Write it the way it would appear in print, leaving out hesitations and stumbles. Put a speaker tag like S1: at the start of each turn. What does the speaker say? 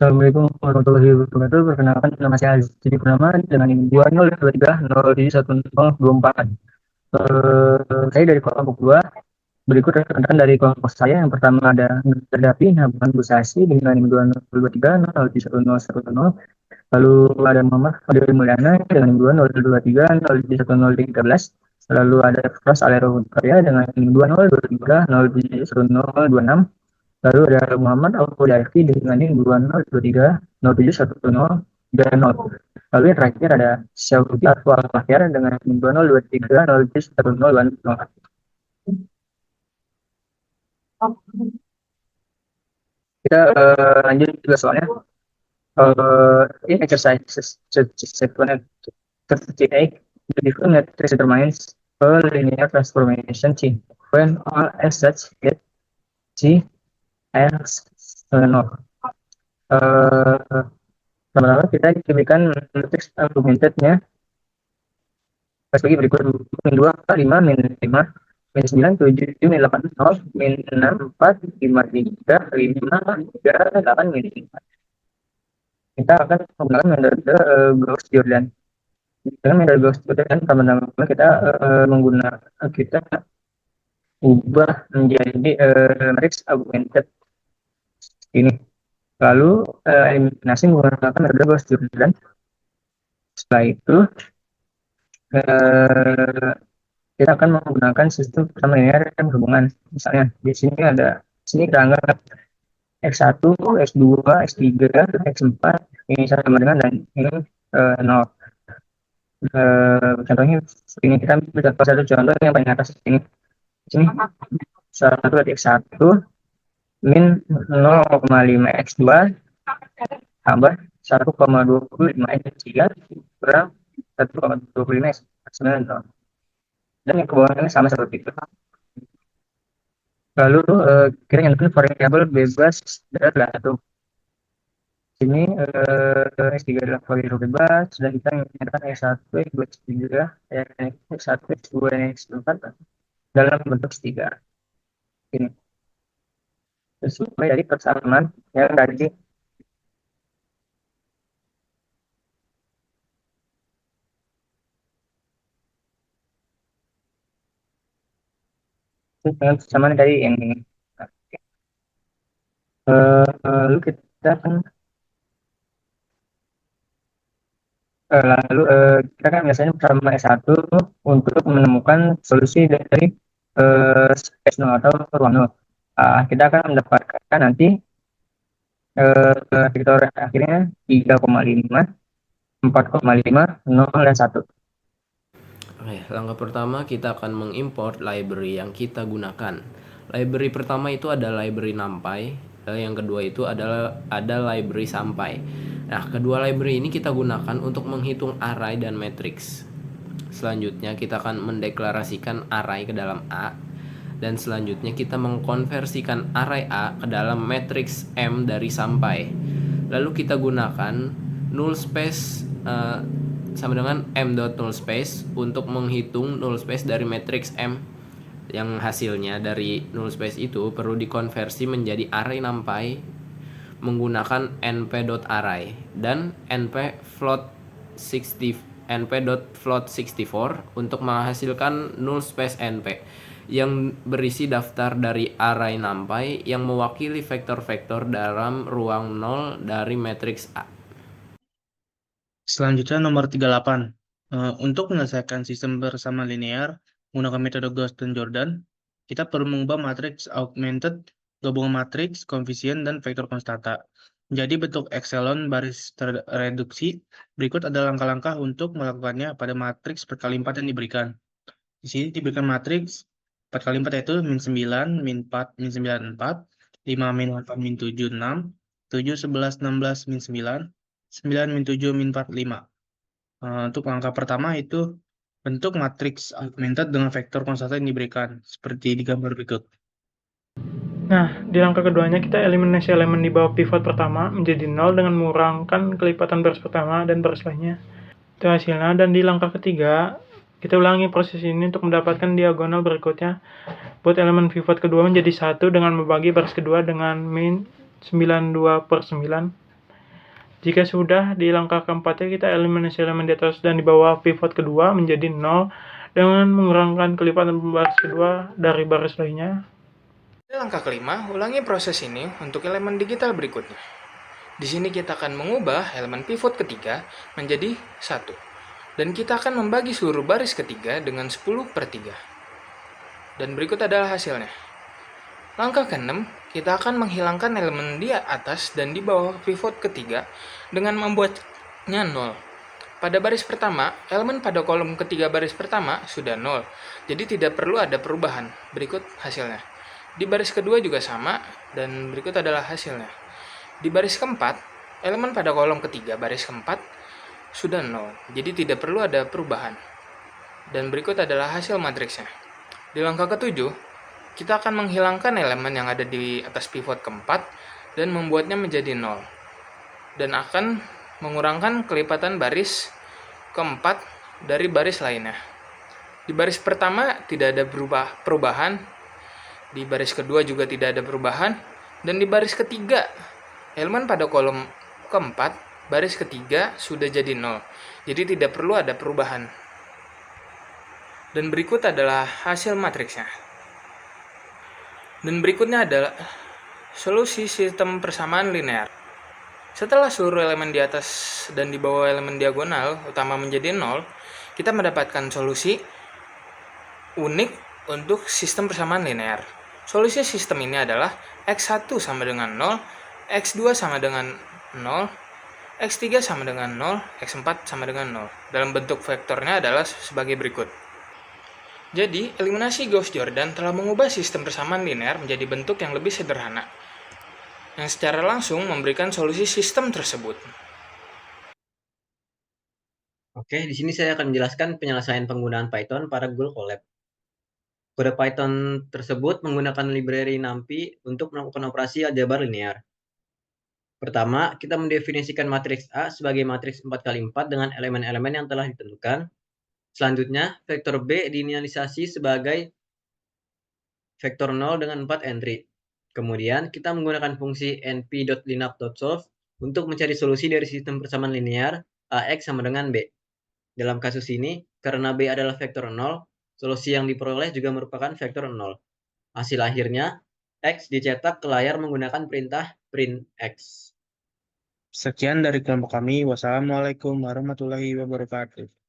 S1: Assalamualaikum warahmatullahi wabarakatuh. Perkenalkan, nama saya Aziz Purnama dengan NIM 2023-07124. Saya dari kelompok 2. Berikut rekan-rekan dari kelompok saya. Yang pertama ada Terdapi Nabungan Busasi dengan NIM 2023-07110. Lalu ada Muhammad Fadil Mulyana dengan NIM 2023-07113. Lalu ada Fras Alero Karya dengan NIM 2023-07126. Lalu ada Muhammad Al-Qudaifi dengan NIM 2023-07110. Lalu yang terakhir ada Syauki Atwa Al-Fahyar dengan NIM 2023-07110. Kita lanjut juga soalnya. In exercise 38, the different matrix determines a linear transformation G when all as such get G as 0. Pertama kita diberikan matriks argumentednya sebagai berikut: min 2, 5, min 5, min 9, 7, min 8, 0, min 6, 4, 5, 3, 5, 3, 8, min 5. Kita akan menggunakan metode Gauss-Jordan. Dengan metode Gauss-Jordan, pertama-tama kita ubah menjadi matriks augmented ini. Lalu eliminasi menggunakan metode Gauss-Jordan. Setelah itu kita akan menggunakan sistem pertama linear dan hubungan. Misalnya di sini kita anggap X1, X2, X3, X4 ini sama dengan dan ini 0. Contohnya ini kita ambil satu contoh yang paling atas ini. Sini salah satu dari X1 min 0,5 X2 tambah 1,25 X3 kurang 1,25 X9. Dan yang ke bawahnya sama seperti itu. Lalu kita nyalakan variabel bebas adalah 1. Sini S3 adalah variabel bebas, dan kita nyalakan S1, S2, S3, S1, S2, dan S4 dalam bentuk S3. Ini sesuai dari persamaan yang tadi. Dengan persamaan dari yang ini. Lalu kita akan kita kan biasanya bersama S1 untuk menemukan solusi dari space null atau ruang null. Kita akan mendapatkan nanti vektor akhirnya 3,5, 4,5, 0, dan 1.
S2: Oke, langkah pertama kita akan mengimport library yang kita gunakan. Library pertama itu ada library NumPy, yang kedua itu ada library SumPy. Nah, kedua library ini kita gunakan untuk menghitung array dan matrix. Selanjutnya kita akan mendeklarasikan array ke dalam A, dan selanjutnya kita mengkonversikan array A ke dalam matrix M dari SumPy. Lalu kita gunakan null space sama dengan m.nullspace untuk menghitung null space dari matrix M, yang hasilnya dari null space itu perlu dikonversi menjadi array NumPy menggunakan np.array dan np.float64 untuk menghasilkan null space np yang berisi daftar dari array NumPy yang mewakili vektor-vektor dalam ruang 0 dari matriks A.
S3: Selanjutnya nomor 38. Untuk menyelesaikan sistem bersama linear menggunakan metode Gauss dan Jordan, kita perlu mengubah matriks augmented, gabungan matriks, koefisien, dan vektor konstanta. Jadi bentuk epsilon baris terreduksi. Berikut ada langkah-langkah untuk melakukannya pada matriks 4x4 yang diberikan. Di sini diberikan matriks 4x4 yaitu min 9, min 4, min 9, 4, 5, min 8, min 7, 6, 7, 11, 16, min 9, 9, min 7, min 4, 5. Untuk langkah pertama itu bentuk matriks augmented dengan vektor konstanta yang diberikan, seperti di gambar berikut.
S4: Nah, di langkah keduanya kita eliminasi elemen di bawah pivot pertama menjadi 0 dengan mengurangkan kelipatan baris pertama dan baris lainnya. Itu hasilnya. Dan di langkah ketiga, kita ulangi proses ini untuk mendapatkan diagonal berikutnya. Buat elemen pivot kedua menjadi 1 dengan membagi baris kedua dengan min 92/9. Jika sudah, di langkah keempatnya kita eliminasi elemen di atas dan di bawah pivot kedua menjadi 0 dengan mengurangkan kelipatan baris kedua dari baris lainnya.
S5: Di langkah kelima, ulangi proses ini untuk elemen digital berikutnya. Di sini kita akan mengubah elemen pivot ketiga menjadi 1. Dan kita akan membagi seluruh baris ketiga dengan 10/3. Dan berikut adalah hasilnya. Langkah ke-6, kita akan menghilangkan elemen di atas dan di bawah pivot ketiga dengan membuatnya 0. Pada baris pertama, elemen pada kolom ketiga baris pertama sudah 0, jadi tidak perlu ada perubahan. Berikut hasilnya. Di baris kedua juga sama, dan berikut adalah hasilnya. Di baris keempat, elemen pada kolom ketiga baris keempat sudah 0, jadi tidak perlu ada perubahan. Dan berikut adalah hasil matriksnya. Di langkah ketujuh, kita akan menghilangkan elemen yang ada di atas pivot keempat dan membuatnya menjadi 0. Dan akan mengurangkan kelipatan baris keempat dari baris lainnya. Di baris pertama tidak ada perubahan, di baris kedua juga tidak ada perubahan, dan di baris ketiga, elemen pada kolom keempat, baris ketiga sudah jadi 0, jadi tidak perlu ada perubahan. Dan berikut adalah hasil matriksnya. Dan berikutnya adalah solusi sistem persamaan linear. Setelah seluruh elemen di atas dan di bawah elemen diagonal utama menjadi 0, kita mendapatkan solusi unik untuk sistem persamaan linear. Solusi sistem ini adalah X1 sama dengan 0, X2 sama dengan 0, X3 sama dengan 0, X4 sama dengan 0. Dalam bentuk vektornya adalah sebagai berikut. Jadi, eliminasi Gauss-Jordan telah mengubah sistem persamaan linear menjadi bentuk yang lebih sederhana, yang secara langsung memberikan solusi sistem tersebut.
S6: Oke, di sini saya akan menjelaskan penyelesaian penggunaan Python pada Google Colab. Kode Python tersebut menggunakan library NumPy untuk melakukan operasi aljabar linear. Pertama, kita mendefinisikan matriks A sebagai matriks 4x4 dengan elemen-elemen yang telah ditentukan. Selanjutnya, vektor B diinisialisasi sebagai vektor 0 dengan 4 entry. Kemudian, kita menggunakan fungsi np.lineup.solve untuk mencari solusi dari sistem persamaan linear AX sama dengan B. Dalam kasus ini, karena B adalah vektor 0, solusi yang diperoleh juga merupakan vektor 0. Hasil akhirnya, X dicetak ke layar menggunakan perintah printx.
S3: Sekian dari kelompok kami. Wassalamualaikum warahmatullahi wabarakatuh.